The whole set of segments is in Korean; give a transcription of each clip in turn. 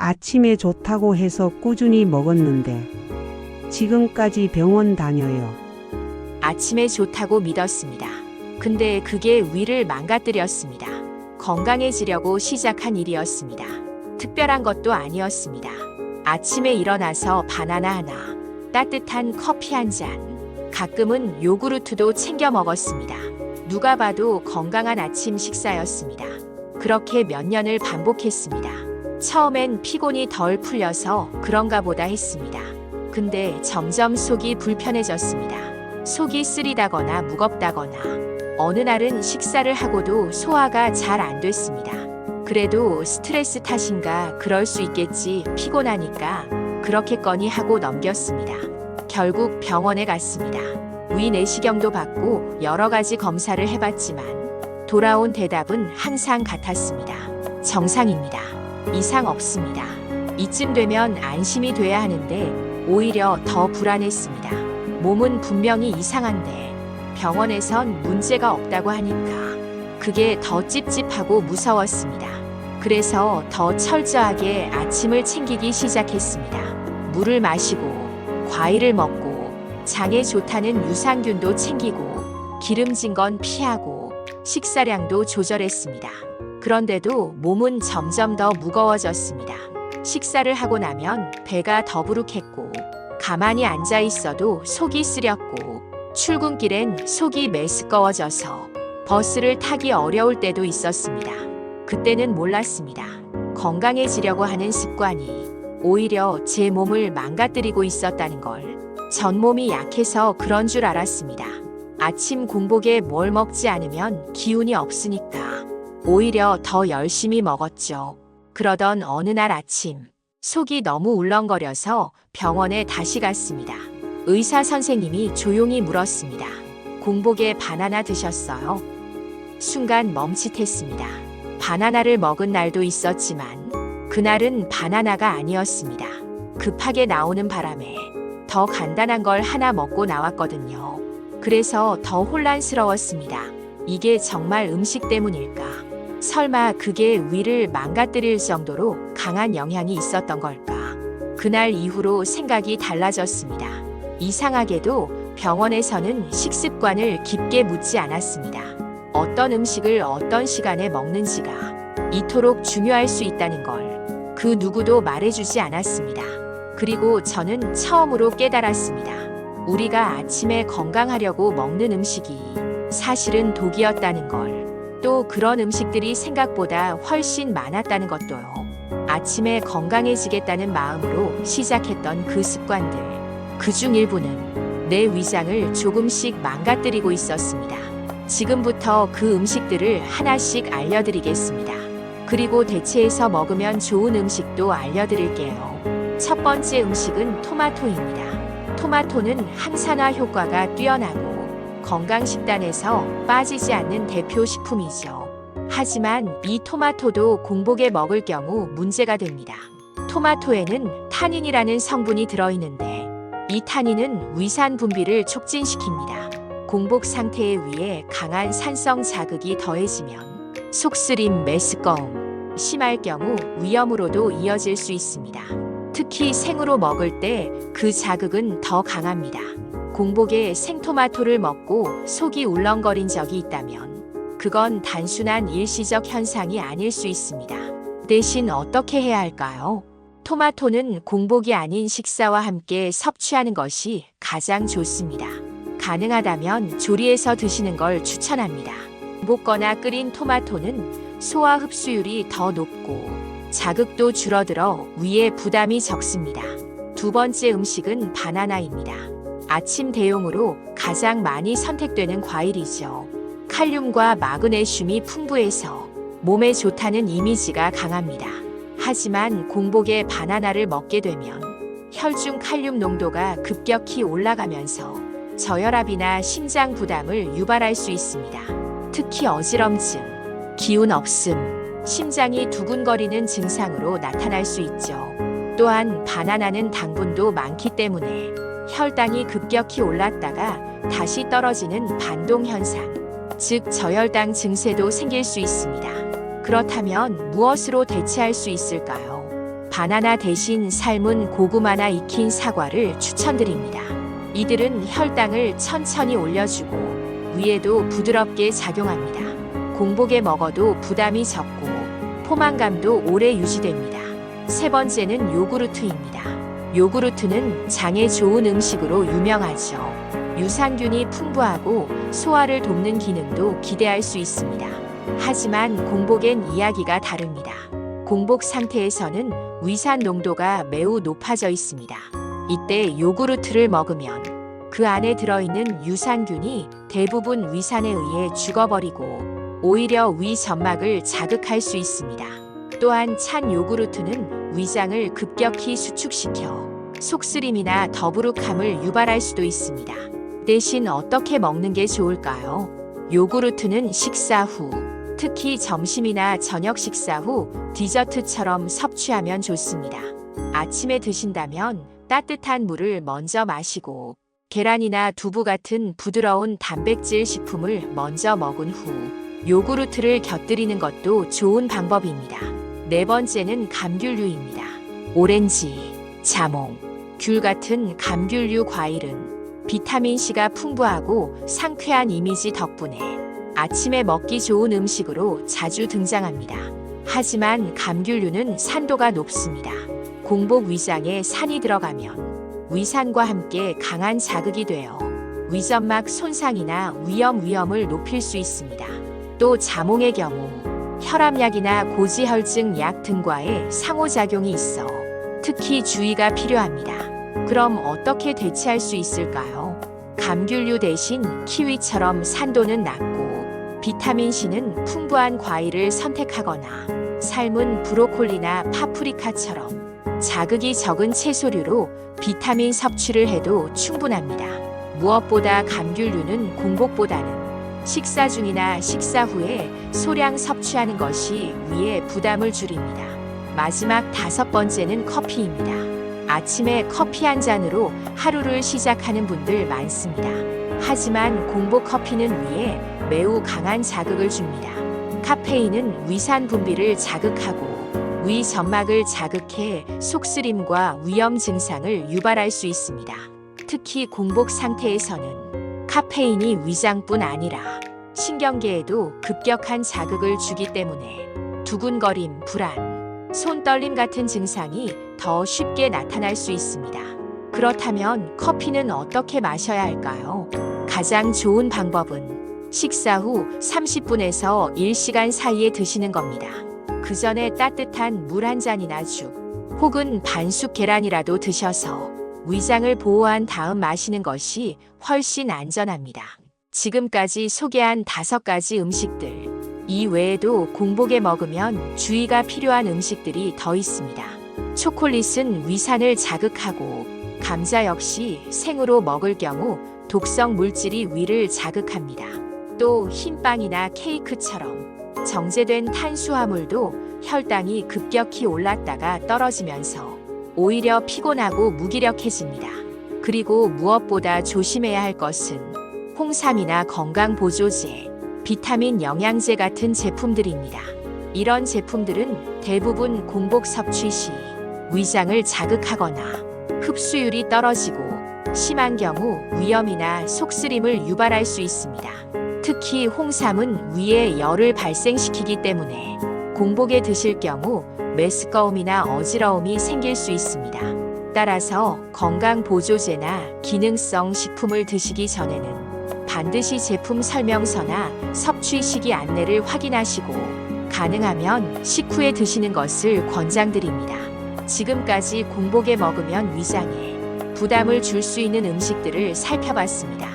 아침에 좋다고 해서 꾸준히 먹었는데 지금까지 병원 다녀요. 아침에 좋다고 믿었습니다. 근데 그게 위를 망가뜨렸습니다. 건강해지려고 시작한 일이었습니다. 특별한 것도 아니었습니다. 아침에 일어나서 바나나 하나, 따뜻한 커피 한 잔, 가끔은 요구르트도 챙겨 먹었습니다. 누가 봐도 건강한 아침 식사였습니다. 그렇게 몇 년을 반복했습니다. 처음엔 피곤이 덜 풀려서 그런가 보다 했습니다. 근데 점점 속이 불편해졌습니다. 속이 쓰리다거나 무겁다거나 어느 날은 식사를 하고도 소화가 잘 안 됐습니다. 그래도 스트레스 탓인가 그럴 수 있겠지 피곤하니까 그렇겠거니 하고 넘겼습니다. 결국 병원에 갔습니다. 위 내시경도 받고 여러 가지 검사를 해봤지만 돌아온 대답은 항상 같았습니다. 정상입니다. 이상 없습니다. 이쯤 되면 안심이 돼야 하는데 오히려 더 불안했습니다. 몸은 분명히 이상한데 병원에선 문제가 없다고 하니까 그게 더 찝찝하고 무서웠습니다. 그래서 더 철저하게 아침을 챙기기 시작했습니다. 물을 마시고 과일을 먹고 장에 좋다는 유산균도 챙기고 기름진 건 피하고 식사량도 조절했습니다. 그런데도 몸은 점점 더 무거워졌습니다. 식사를 하고 나면 배가 더부룩했고 가만히 앉아 있어도 속이 쓰렸고 출근길엔 속이 메스꺼워져서 버스를 타기 어려울 때도 있었습니다. 그때는 몰랐습니다. 건강해지려고 하는 습관이 오히려 제 몸을 망가뜨리고 있었다는 걸. 전 몸이 약해서 그런 줄 알았습니다. 아침 공복에 뭘 먹지 않으면 기운이 없으니까 오히려 더 열심히 먹었죠. 그러던 어느 날 아침 속이 너무 울렁거려서 병원에 다시 갔습니다. 의사 선생님이 조용히 물었습니다. 공복에 바나나 드셨어요? 순간 멈칫했습니다. 바나나를 먹은 날도 있었지만 그날은 바나나가 아니었습니다. 급하게 나오는 바람에 더 간단한 걸 하나 먹고 나왔거든요. 그래서 더 혼란스러웠습니다. 이게 정말 음식 때문일까? 설마 그게 위를 망가뜨릴 정도로 강한 영향이 있었던 걸까? 그날 이후로 생각이 달라졌습니다. 이상하게도 병원에서는 식습관을 깊게 묻지 않았습니다. 어떤 음식을 어떤 시간에 먹는지가 이토록 중요할 수 있다는 걸 그 누구도 말해주지 않았습니다. 그리고 저는 처음으로 깨달았습니다. 우리가 아침에 건강하려고 먹는 음식이 사실은 독이었다는 걸. 또 그런 음식들이 생각보다 훨씬 많았다는 것도요. 아침에 건강해지겠다는 마음으로 시작했던 그 습관들. 그중 일부는 내 위장을 조금씩 망가뜨리고 있었습니다. 지금부터 그 음식들을 하나씩 알려드리겠습니다. 그리고 대체해서 먹으면 좋은 음식도 알려드릴게요. 첫 번째 음식은 토마토입니다. 토마토는 항산화 효과가 뛰어나고 건강식단에서 빠지지 않는 대표 식품이죠. 하지만 이 토마토도 공복에 먹을 경우 문제가 됩니다. 토마토에는 타닌이라는 성분이 들어있는데 이 타닌은 위산 분비를 촉진시킵니다. 공복 상태에 의해 강한 산성 자극이 더해지면 속쓰림, 메스꺼움, 심할 경우 위염으로도 이어질 수 있습니다. 특히 생으로 먹을 때 그 자극은 더 강합니다. 공복에 생토마토를 먹고 속이 울렁거린 적이 있다면 그건 단순한 일시적 현상이 아닐 수 있습니다. 대신 어떻게 해야 할까요? 토마토는 공복이 아닌 식사와 함께 섭취하는 것이 가장 좋습니다. 가능하다면 조리해서 드시는 걸 추천합니다. 볶거나 끓인 토마토는 소화 흡수율이 더 높고 자극도 줄어들어 위에 부담이 적습니다. 두 번째 음식은 바나나입니다. 아침 대용으로 가장 많이 선택되는 과일이죠. 칼륨과 마그네슘이 풍부해서 몸에 좋다는 이미지가 강합니다. 하지만 공복에 바나나를 먹게 되면 혈중 칼륨 농도가 급격히 올라가면서 저혈압이나 심장 부담을 유발할 수 있습니다. 특히 어지럼증, 기운 없음, 심장이 두근거리는 증상으로 나타날 수 있죠. 또한 바나나는 당분도 많기 때문에 혈당이 급격히 올랐다가 다시 떨어지는 반동 현상, 즉 저혈당 증세도 생길 수 있습니다. 그렇다면 무엇으로 대체할 수 있을까요? 바나나 대신 삶은 고구마나 익힌 사과를 추천드립니다. 이들은 혈당을 천천히 올려주고 위에도 부드럽게 작용합니다. 공복에 먹어도 부담이 적고 포만감도 오래 유지됩니다. 세 번째는 요구르트입니다. 요구르트는 장에 좋은 음식으로 유명하죠. 유산균이 풍부하고 소화를 돕는 기능도 기대할 수 있습니다. 하지만 공복엔 이야기가 다릅니다. 공복 상태에서는 위산 농도가 매우 높아져 있습니다. 이때 요구르트를 먹으면 그 안에 들어있는 유산균이 대부분 위산에 의해 죽어버리고 오히려 위 점막을 자극할 수 있습니다. 또한 찬 요구르트는 위장을 급격히 수축시켜 속쓰림이나 더부룩함을 유발할 수도 있습니다. 대신 어떻게 먹는 게 좋을까요? 요구르트는 식사 후, 특히 점심이나 저녁 식사 후 디저트처럼 섭취하면 좋습니다. 아침에 드신다면 따뜻한 물을 먼저 마시고 계란이나 두부 같은 부드러운 단백질 식품을 먼저 먹은 후 요구르트를 곁들이는 것도 좋은 방법입니다. 네 번째는 감귤류입니다. 오렌지, 자몽, 귤 같은 감귤류 과일은 비타민C가 풍부하고 상쾌한 이미지 덕분에 아침에 먹기 좋은 음식으로 자주 등장합니다. 하지만 감귤류는 산도가 높습니다. 공복 위장에 산이 들어가면 위산과 함께 강한 자극이 되어 위점막 손상이나 위험을 높일 수 있습니다. 또 자몽의 경우 혈압약이나 고지혈증 약 등과의 상호작용이 있어 특히 주의가 필요합니다. 그럼 어떻게 대체할 수 있을까요? 감귤류 대신 키위처럼 산도는 낮고 비타민C는 풍부한 과일을 선택하거나 삶은 브로콜리나 파프리카처럼 자극이 적은 채소류로 비타민 섭취를 해도 충분합니다. 무엇보다 감귤류는 공복보다는 식사 중이나 식사 후에 소량 섭취하는 것이 위에 부담을 줄입니다. 마지막 다섯 번째는 커피입니다. 아침에 커피 한 잔으로 하루를 시작하는 분들 많습니다. 하지만 공복 커피는 위에 매우 강한 자극을 줍니다. 카페인은 위산 분비를 자극하고 위 점막을 자극해 속쓰림과 위염 증상을 유발할 수 있습니다. 특히 공복 상태에서는 카페인이 위장뿐 아니라 신경계에도 급격한 자극을 주기 때문에 두근거림, 불안, 손떨림 같은 증상이 더 쉽게 나타날 수 있습니다. 그렇다면 커피는 어떻게 마셔야 할까요? 가장 좋은 방법은 식사 후 30분에서 1시간 사이에 드시는 겁니다. 그 전에 따뜻한 물 한 잔이나 죽 혹은 반숙 계란이라도 드셔서 위장을 보호한 다음 마시는 것이 훨씬 안전합니다. 지금까지 소개한 5가지 음식들, 이 외에도 공복에 먹으면 주의가 필요한 음식들이 더 있습니다. 초콜릿은 위산을 자극하고 감자 역시 생으로 먹을 경우 독성 물질이 위를 자극합니다. 또 흰빵이나 케이크처럼 정제된 탄수화물도 혈당이 급격히 올랐다가 떨어지면서 오히려 피곤하고 무기력해집니다. 그리고 무엇보다 조심해야 할 것은 홍삼이나 건강보조제, 비타민 영양제 같은 제품들입니다. 이런 제품들은 대부분 공복 섭취 시 위장을 자극하거나 흡수율이 떨어지고 심한 경우 위염이나 속쓰림을 유발할 수 있습니다. 특히 홍삼은 위에 열을 발생시키기 때문에 공복에 드실 경우 메스꺼움이나 어지러움이 생길 수 있습니다. 따라서 건강보조제나 기능성 식품을 드시기 전에는 반드시 제품 설명서나 섭취 시기 안내를 확인하시고 가능하면 식후에 드시는 것을 권장드립니다. 지금까지 공복에 먹으면 위장에 부담을 줄 수 있는 음식들을 살펴봤습니다.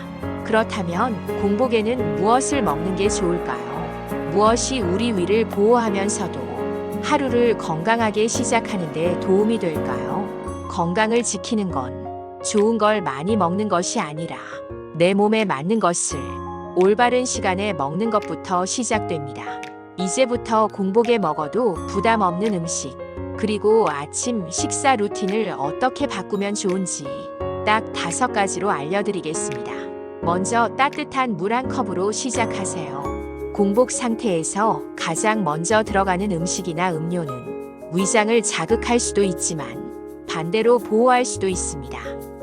그렇다면 공복에는 무엇을 먹는 게 좋을까요? 무엇이 우리 위를 보호하면서도 하루를 건강하게 시작하는 데 도움이 될까요? 건강을 지키는 건 좋은 걸 많이 먹는 것이 아니라 내 몸에 맞는 것을 올바른 시간에 먹는 것부터 시작됩니다. 이제부터 공복에 먹어도 부담 없는 음식, 그리고 아침 식사 루틴을 어떻게 바꾸면 좋은지 딱 5가지로 알려드리겠습니다. 먼저 따뜻한 물 한 컵으로 시작하세요. 공복 상태에서 가장 먼저 들어가는 음식이나 음료는 위장을 자극할 수도 있지만 반대로 보호할 수도 있습니다.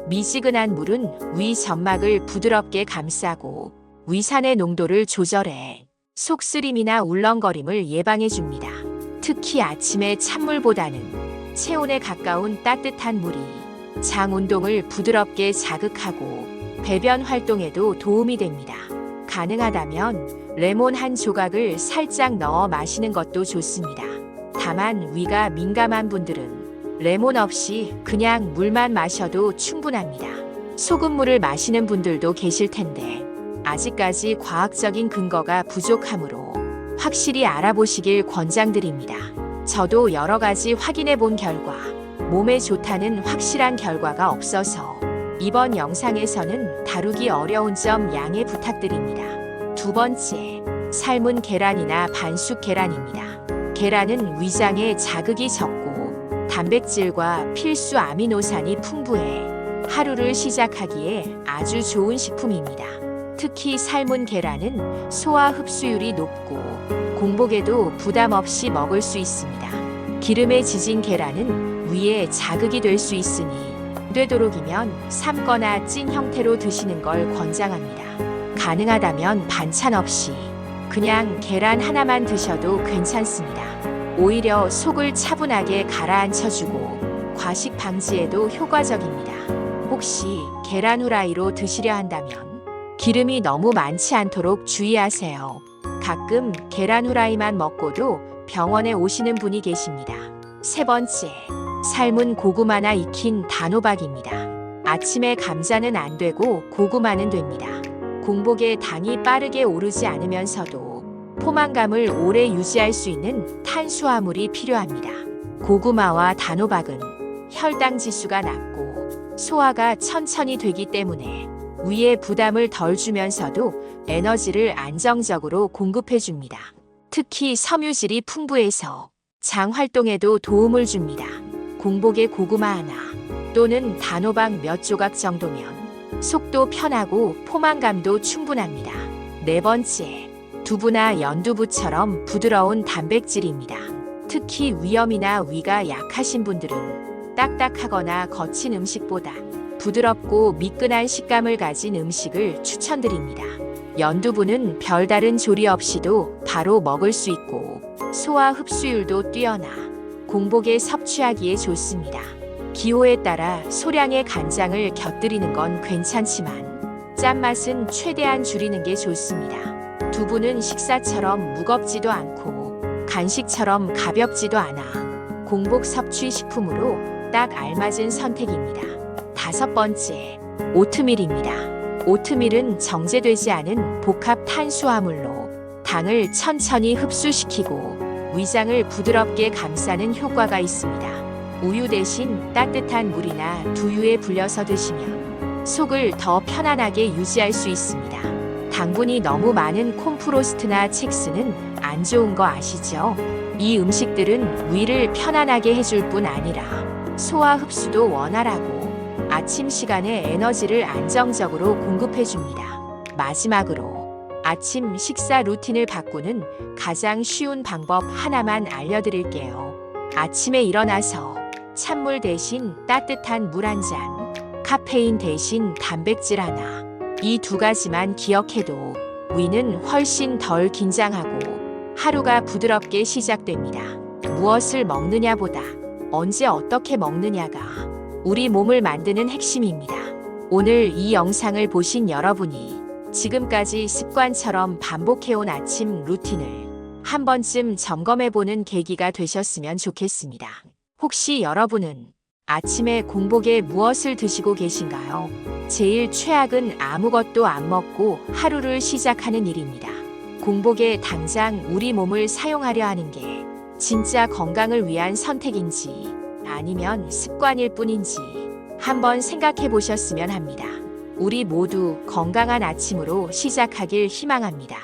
미지근한 물은 위 점막을 부드럽게 감싸고 위산의 농도를 조절해 속쓰림이나 울렁거림을 예방해 줍니다. 특히 아침에 찬물보다는 체온에 가까운 따뜻한 물이 장 운동을 부드럽게 자극하고 배변 활동에도 도움이 됩니다. 가능하다면 레몬 한 조각을 살짝 넣어 마시는 것도 좋습니다. 다만 위가 민감한 분들은 레몬 없이 그냥 물만 마셔도 충분합니다. 소금물을 마시는 분들도 계실 텐데 아직까지 과학적인 근거가 부족하므로 확실히 알아보시길 권장드립니다. 저도 여러 가지 확인해 본 결과 몸에 좋다는 확실한 결과가 없어서 이번 영상에서는 다루기 어려운 점 양해 부탁드립니다. 두 번째, 삶은 계란이나 반숙 계란입니다. 계란은 위장에 자극이 적고 단백질과 필수 아미노산이 풍부해 하루를 시작하기에 아주 좋은 식품입니다. 특히 삶은 계란은 소화 흡수율이 높고 공복에도 부담 없이 먹을 수 있습니다. 기름에 지진 계란은 위에 자극이 될 수 있으니 되도록이면 삶거나 찐 형태로 드시는 걸 권장합니다. 가능하다면 반찬 없이 그냥 계란 하나만 드셔도 괜찮습니다. 오히려 속을 차분하게 가라앉혀주고 과식 방지에도 효과적입니다. 혹시 계란 후라이로 드시려 한다면 기름이 너무 많지 않도록 주의하세요. 가끔 계란 후라이만 먹고도 병원에 오시는 분이 계십니다. 세 번째, 삶은 고구마나 익힌 단호박입니다. 아침에 감자는 안 되고 고구마는 됩니다. 공복에 당이 빠르게 오르지 않으면서도 포만감을 오래 유지할 수 있는 탄수화물이 필요합니다. 고구마와 단호박은 혈당 지수가 낮고 소화가 천천히 되기 때문에 위에 부담을 덜 주면서도 에너지를 안정적으로 공급해 줍니다. 특히 섬유질이 풍부해서 장 활동에도 도움을 줍니다. 공복에 고구마 하나 또는 단호박 몇 조각 정도면 속도 편하고 포만감도 충분합니다. 네 번째, 두부나 연두부처럼 부드러운 단백질입니다. 특히 위염이나 위가 약하신 분들은 딱딱하거나 거친 음식보다 부드럽고 미끈한 식감을 가진 음식을 추천드립니다. 연두부는 별다른 조리 없이도 바로 먹을 수 있고 소화 흡수율도 뛰어나 공복에 섭취하기에 좋습니다. 기호에 따라 소량의 간장을 곁들이는 건 괜찮지만 짠맛은 최대한 줄이는 게 좋습니다. 두부는 식사처럼 무겁지도 않고 간식처럼 가볍지도 않아 공복 섭취 식품으로 딱 알맞은 선택입니다. 다섯 번째, 오트밀입니다. 오트밀은 정제되지 않은 복합 탄수화물로 당을 천천히 흡수시키고 위장을 부드럽게 감싸는 효과가 있습니다. 우유 대신 따뜻한 물이나 두유에 불려서 드시면 속을 더 편안하게 유지할 수 있습니다. 당분이 너무 많은 콤프로스트나 첵스는 안 좋은 거 아시죠? 이 음식들은 위를 편안하게 해줄 뿐 아니라 소화 흡수도 원활하고 아침 시간에 에너지를 안정적으로 공급해줍니다. 마지막으로 아침 식사 루틴을 바꾸는 가장 쉬운 방법 하나만 알려드릴게요. 아침에 일어나서 찬물 대신 따뜻한 물 한 잔, 카페인 대신 단백질 하나, 이 두 가지만 기억해도 위는 훨씬 덜 긴장하고 하루가 부드럽게 시작됩니다. 무엇을 먹느냐보다 언제 어떻게 먹느냐가 우리 몸을 만드는 핵심입니다. 오늘 이 영상을 보신 여러분이 지금까지 습관처럼 반복해온 아침 루틴을 한 번쯤 점검해보는 계기가 되셨으면 좋겠습니다. 혹시 여러분은 아침에 공복에 무엇을 드시고 계신가요? 제일 최악은 아무것도 안 먹고 하루를 시작하는 일입니다. 공복에 당장 우리 몸을 사용하려 하는 게 진짜 건강을 위한 선택인지 아니면 습관일 뿐인지 한번 생각해 보셨으면 합니다. 우리 모두 건강한 아침으로 시작하길 희망합니다.